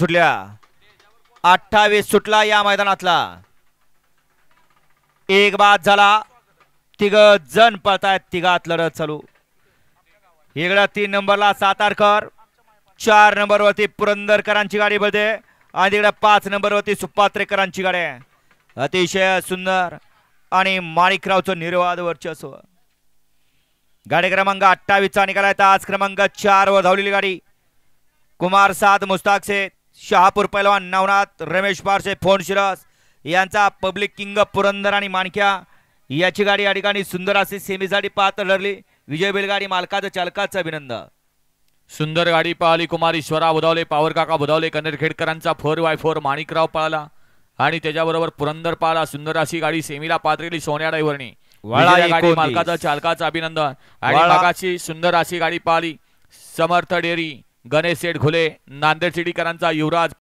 सुटल्या 28 सुटला या मैदानातला एक बाद झाला तिघ जण पळतायत तिघात लढत चालू इकडे 3 नंबरला सातारकर 4 नंबरवरती पुरंदरकरांची गाडी बळते आणि तिकडे 5 नंबरवरती सुपात्रेकरांची गाडी अतिशय सुंदर आणि माणिकरावचं निर्वाद वर्चस्व गाडी क्रमांक 28 चा निकाल तास क्रमांक 4 वर धावलेली गाडी कुमार साद मुस्ताक से शहापूर पहलवान नवनाथ रमेश पारसे फोन शिरस यांचा पब्लिक किंग पुरंदर आणि माणक्या याची गाडी या ठिकाणी सुंदर अशी सेमीसाठी पात्र ठरली विजय बैलगाडी मालकाचं चालकाचं अभिनंदन सुंदर गाडी पळाली कुमार ईश्वरा बुधावले पावर काका बुधावले कनेरखेडकरांचा 4x4 माणिकराव पळाला आणि त्याच्याबरोबर पुरंदर पळाला सुंदर अशी गाडी सेमीला पात्रली सोन्या ड्रायव्हरनी गाडी मालकाचं चालकाचं अभिनंदन आणि मागाची सुंदर अशी गाडी पळाली समर्थ डेअरी गणेश शेठ घुले नांदेड सिटीकरांचा युवराज